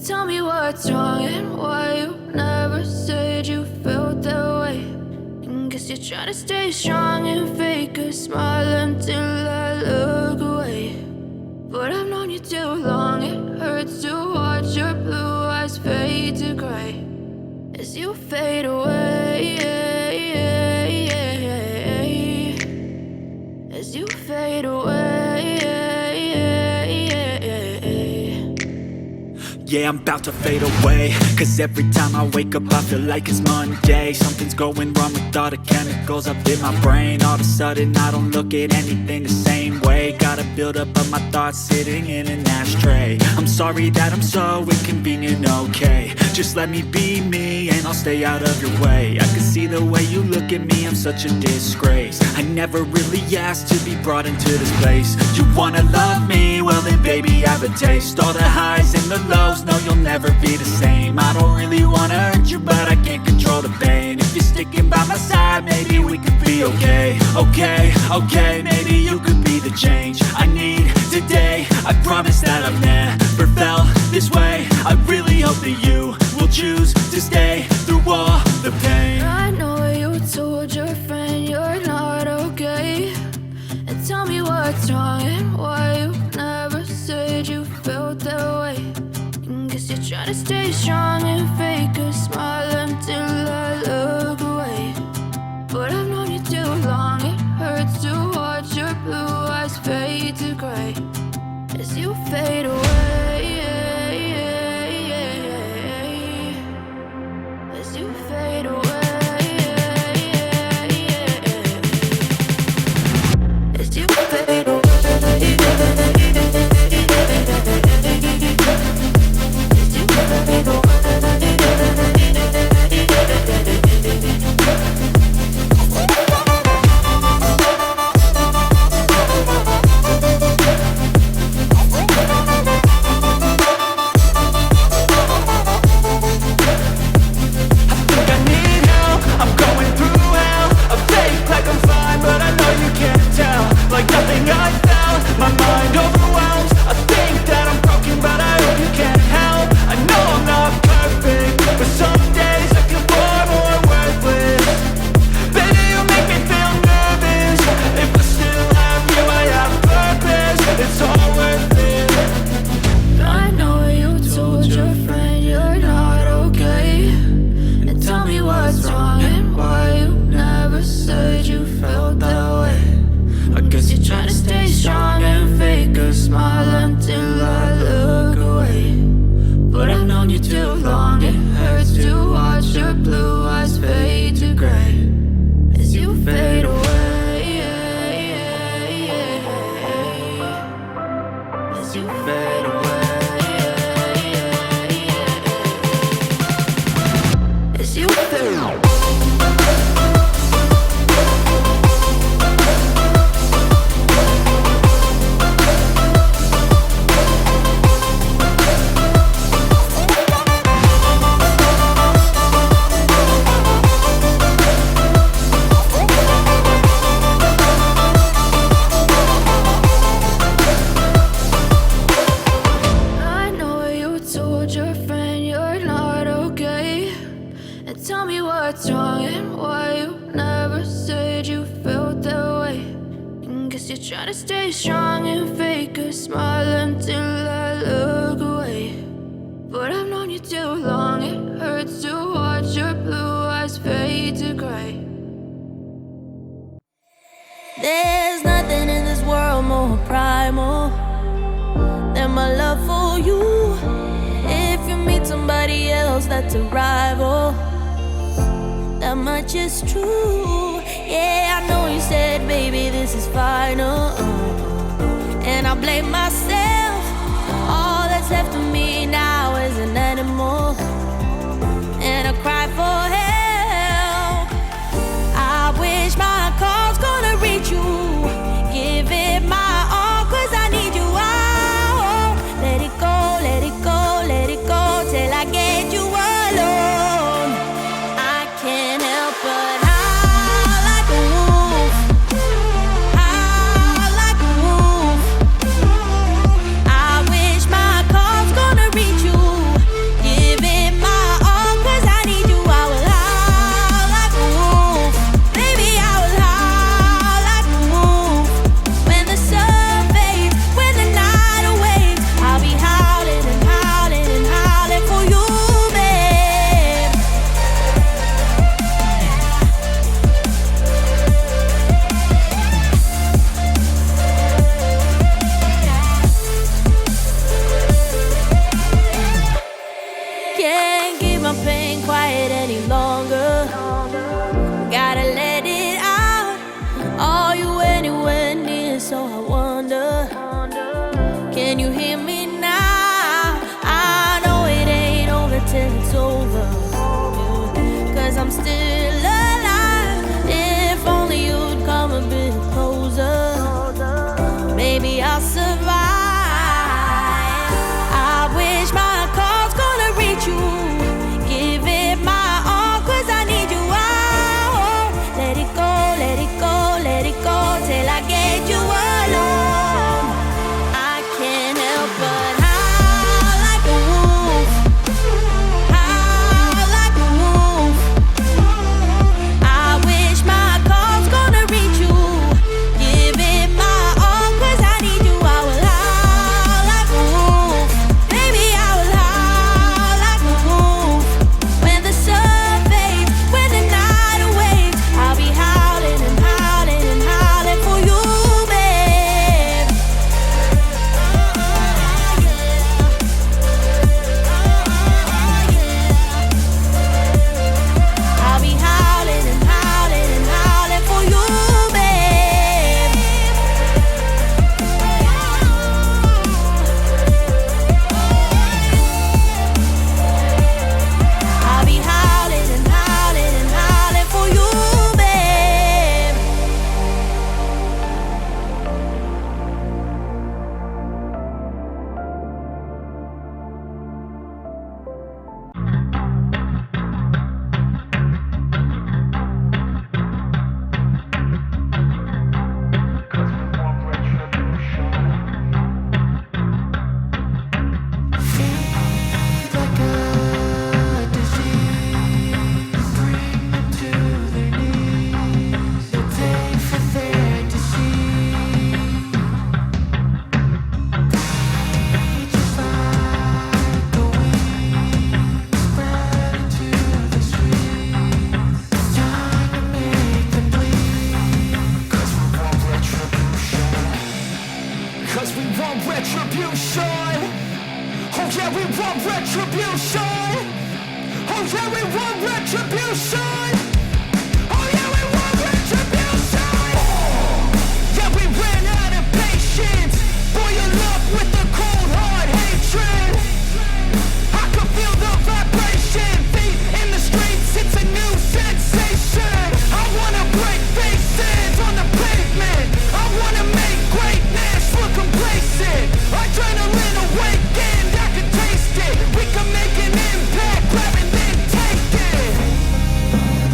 Tell me what's wrong and why you never said you felt that way. And guess you're trying to stay strong and fake a smile until I look away. But I've known you too long, it hurts to watch your blue eyes fade to gray as you fade away, as you fade away. Yeah, I'm about to fade away, cause every time I wake up I feel like it's Monday. Something's going wrong with all the chemicals up in my brain. All of a sudden I don't look at anything the same way. Gotta build up of my thoughts sitting in an ashtray. I'm sorry that I'm so inconvenient, okay. Just let me be me and I'll stay out of your way. I can see the way you look at me, I'm such a disgrace. I never really asked to be brought into this place. You wanna love me? Well then baby have a taste. All the highs and the lows, no, you'll never be the same. I don't really wanna hurt you, but I can't control the pain. If you're sticking by my side, maybe we could be okay. Okay, maybe you could be the change I need today. I promise that I've never felt this way. I really hope that you will choose to stay through all the pain. I know you told your friend you're not okay. And tell me what's wrong and why you never said you felt that way. Guess you're trying to stay strong and fake a smile until I look away. But I've known you too long, it hurts to watch your blue eyes fade to gray as you fade away, as you fade away, as you fade away. There's nothing in this world more primal than my love for you. If you meet somebody else that's a rival, that much is true. Yeah, I know you said, baby, this is final, and I blame myself. All that's left of me now is an animal, and I cry for help. I wish my call's gonna reach you. Give it my all, 'cause I need you out. Let it go, let it go, let it go, till I get you alone. I can't help but howl like a wolf, howl like a wolf. I wish my call's gonna reach Can you hear me now? I know it ain't over till it's over, 'cause I'm still alive. If only you'd come a bit closer, maybe I'll survive. I wish my call's gonna reach you. Give it my all, 'cause I need you. Oh, let it go, let it go, let it go till I get you alone. I can't help but howl like a wolf, howl like a wolf. I wish my call's gonna reach you. Give it my all, 'cause I need you. I will howl like a wolf, baby, I will howl like a wolf. When the sun fades, when the night awaits, I'll be howling and howling and howling for you, babe. I'll be howling and howling and howling for you, babe. I'll be howling and howling and howling for you, babe. Cause we want retribution. Oh yeah, we want retribution. Oh yeah, we want retribution. Oh yeah, we want retribution. Yeah, we ran out of patience. Boil up with the cold hard hatred. I can feel the vibration. Feet in the streets, it's a new sensation. I wanna break faces on the pavement. I wanna make greatness look complacent. Adrenaline awakened, I can taste it. We can make an impact, grab and then take it.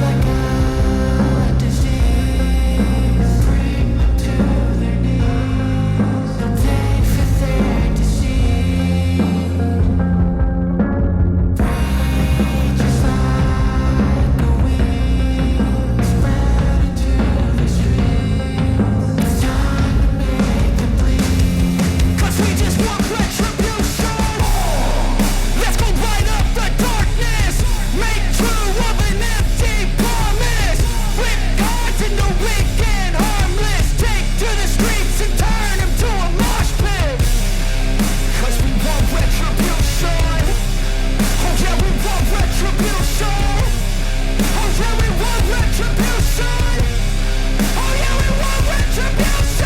Like a disease, bring them to their knees. They for their disease. Breathe just like a wind, spread into the streets. It's time to make them bleed. 'Cause we just want retribution. Let's go light up the darkness. Make true of an empty promise. Flip cards into weak and harmless. Take to the streets and turn them to a mosh pit. 'Cause we want retribution. Oh yeah, we want retribution. Oh yeah, we want retribution. Oh yeah, we want retribution.